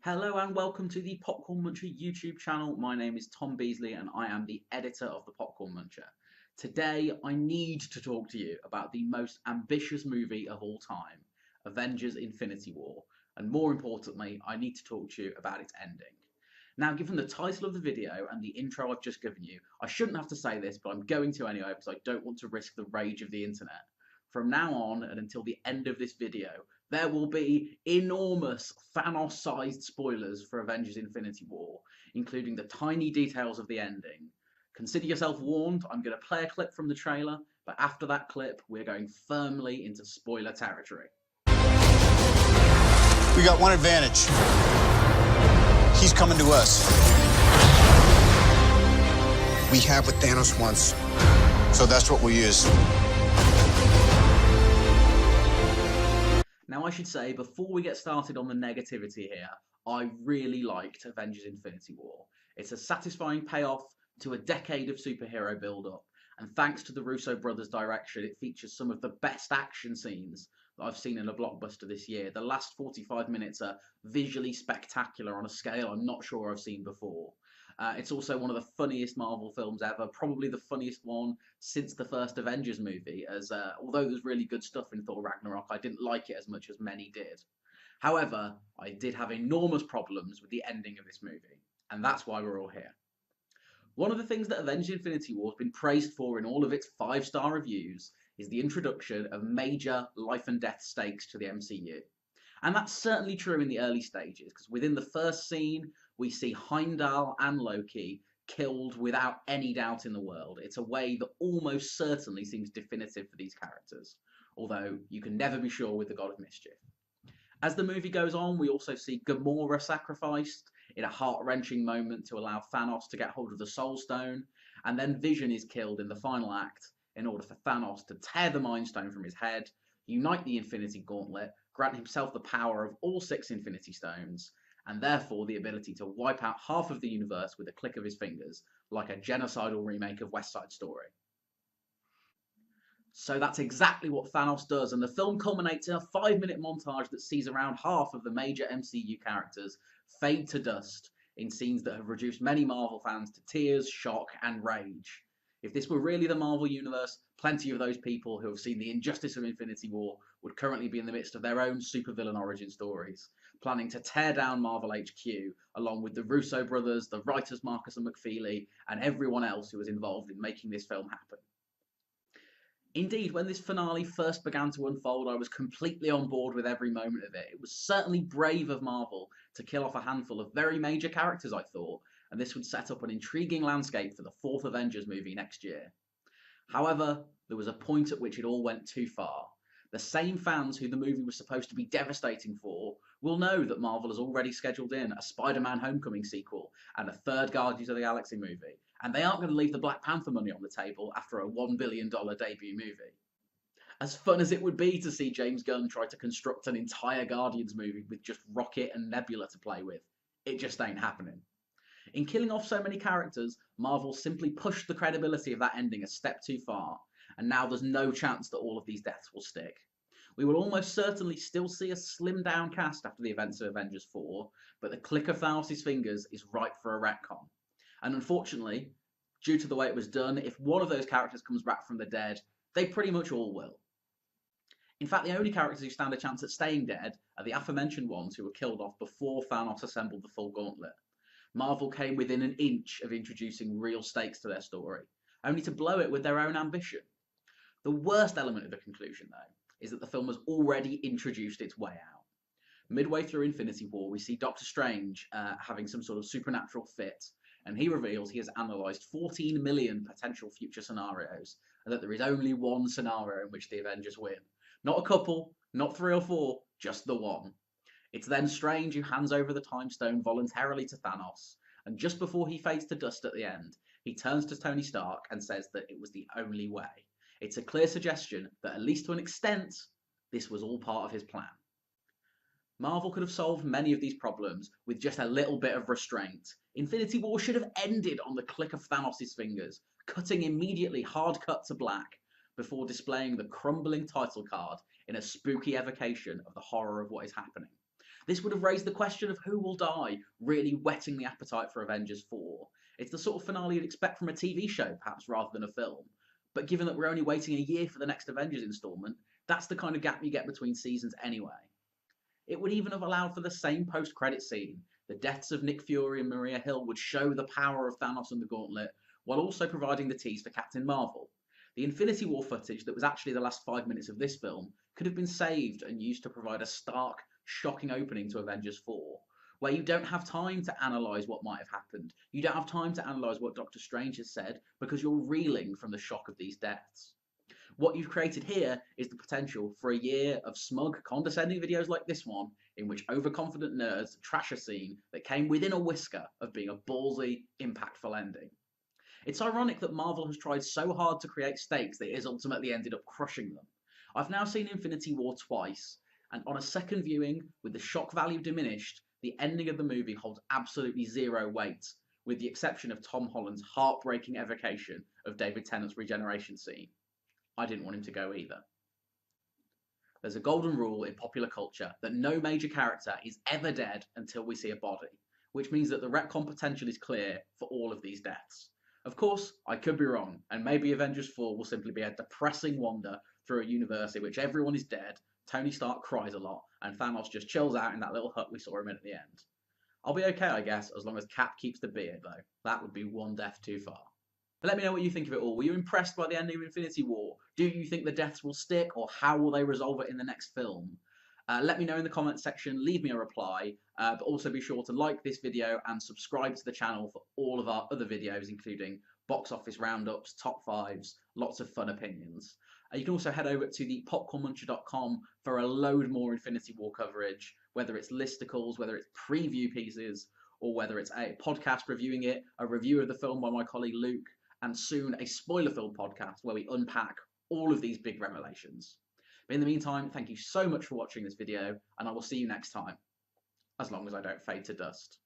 Hello and welcome to the Popcorn Muncher YouTube channel. My name is Tom Beasley and I am the editor of the Popcorn Muncher. Today I need to talk to you about the most ambitious movie of all time, Avengers Infinity War, and more importantly I need to talk to you about its ending. Now, given the title of the video and the intro I've just given you, I shouldn't have to say this, but I'm going to anyway because I don't want to risk the rage of the internet. From now on and until the end of this video, there will be enormous Thanos-sized spoilers for Avengers Infinity War, including the tiny details of the ending. Consider yourself warned, I'm going to play a clip from the trailer, but after that clip, we're going firmly into spoiler territory. We got one advantage. He's coming to us. We have what Thanos wants, so that's what we'll use. Now, I should say, before we get started on the negativity here, I really liked Avengers Infinity War. It's a satisfying payoff to a decade of superhero build-up, and thanks to the Russo brothers' direction, it features some of the best action scenes that I've seen in a blockbuster this year. The last 45 minutes are visually spectacular on a scale I'm not sure I've seen before. It's also one of the funniest Marvel films ever, probably the funniest one since the first Avengers movie, as although there's really good stuff in Thor Ragnarok, I didn't like it as much as many did. However, I did have enormous problems with the ending of this movie, and that's why we're all here. One of the things that Avengers Infinity War has been praised for in all of its 5-star reviews is the introduction of major life and death stakes to the MCU. And that's certainly true in the early stages, because within the first scene, we see Heimdall and Loki killed without any doubt in the world. It's a way that almost certainly seems definitive for these characters, although you can never be sure with the God of Mischief. As the movie goes on, we also see Gamora sacrificed in a heart-wrenching moment to allow Thanos to get hold of the Soul Stone, and then Vision is killed in the final act in order for Thanos to tear the Mind Stone from his head, unite the Infinity Gauntlet, grant himself the power of all 6 Infinity Stones, and therefore the ability to wipe out half of the universe with a click of his fingers, like a genocidal remake of West Side Story. So that's exactly what Thanos does, and the film culminates in a 5-minute montage that sees around half of the major MCU characters fade to dust in scenes that have reduced many Marvel fans to tears, shock, and rage. If this were really the Marvel Universe, plenty of those people who have seen the injustice of Infinity War would currently be in the midst of their own supervillain origin stories, planning to tear down Marvel HQ, along with the Russo brothers, the writers Marcus and McFeely, and everyone else who was involved in making this film happen. Indeed, when this finale first began to unfold, I was completely on board with every moment of it. It was certainly brave of Marvel to kill off a handful of very major characters, I thought, and this would set up an intriguing landscape for the 4th Avengers movie next year. However, there was a point at which it all went too far. The same fans who the movie was supposed to be devastating for will know that Marvel has already scheduled in a Spider-Man Homecoming sequel and a 3rd Guardians of the Galaxy movie, and they aren't going to leave the Black Panther money on the table after a $1 billion debut movie. As fun as it would be to see James Gunn try to construct an entire Guardians movie with just Rocket and Nebula to play with, it just ain't happening. In killing off so many characters, Marvel simply pushed the credibility of that ending a step too far, and now there's no chance that all of these deaths will stick. We will almost certainly still see a slimmed down cast after the events of Avengers 4, but the click of Thanos' fingers is ripe for a retcon. And unfortunately, due to the way it was done, if one of those characters comes back from the dead, they pretty much all will. In fact, the only characters who stand a chance at staying dead are the aforementioned ones who were killed off before Thanos assembled the full gauntlet. Marvel came within an inch of introducing real stakes to their story, only to blow it with their own ambition. The worst element of the conclusion, though, is that the film has already introduced its way out. Midway through Infinity War, we see Doctor Strange having some sort of supernatural fit, and he reveals he has analysed 14 million potential future scenarios, and that there is only one scenario in which the Avengers win. Not a couple, not 3 or 4, just the one. It's then Strange who hands over the Time Stone voluntarily to Thanos, and just before he fades to dust at the end, he turns to Tony Stark and says that it was the only way. It's a clear suggestion that, at least to an extent, this was all part of his plan. Marvel could have solved many of these problems with just a little bit of restraint. Infinity War should have ended on the click of Thanos' fingers, cutting immediately hard cut to black, before displaying the crumbling title card in a spooky evocation of the horror of what is happening. This would have raised the question of who will die, really whetting the appetite for Avengers 4. It's the sort of finale you'd expect from a TV show, perhaps, rather than a film. But given that we're only waiting a year for the next Avengers installment, that's the kind of gap you get between seasons anyway. It would even have allowed for the same post-credit scene. The deaths of Nick Fury and Maria Hill would show the power of Thanos and the Gauntlet, while also providing the tease for Captain Marvel. The Infinity War footage that was actually the last 5 minutes of this film could have been saved and used to provide a stark, shocking opening to Avengers 4, where you don't have time to analyse what might have happened. You don't have time to analyse what Doctor Strange has said because you're reeling from the shock of these deaths. What you've created here is the potential for a year of smug, condescending videos like this one, in which overconfident nerds trash a scene that came within a whisker of being a ballsy, impactful ending. It's ironic that Marvel has tried so hard to create stakes that it has ultimately ended up crushing them. I've now seen Infinity War twice, and on a second viewing, with the shock value diminished, the ending of the movie holds absolutely zero weight, with the exception of Tom Holland's heartbreaking evocation of David Tennant's regeneration scene. I didn't want him to go either. There's a golden rule in popular culture that no major character is ever dead until we see a body, which means that the retcon potential is clear for all of these deaths. Of course, I could be wrong, and maybe Avengers 4 will simply be a depressing wander through a universe in which everyone is dead, Tony Stark cries a lot, and Thanos just chills out in that little hut we saw him in at the end. I'll be okay, I guess, as long as Cap keeps the beard, though. That would be one death too far. But let me know what you think of it all. Were you impressed by the ending of Infinity War? Do you think the deaths will stick, or how will they resolve it in the next film? Let me know in the comments section, leave me a reply, but also be sure to like this video and subscribe to the channel for all of our other videos, including box office roundups, top fives, lots of fun opinions. You can also head over to the popcornmuncher.com for a load more Infinity War coverage, whether it's listicles, whether it's preview pieces, or whether it's a podcast reviewing it, a review of the film by my colleague Luke, and soon a spoiler-filled podcast where we unpack all of these big revelations. But in the meantime, thank you so much for watching this video, and I will see you next time, as long as I don't fade to dust.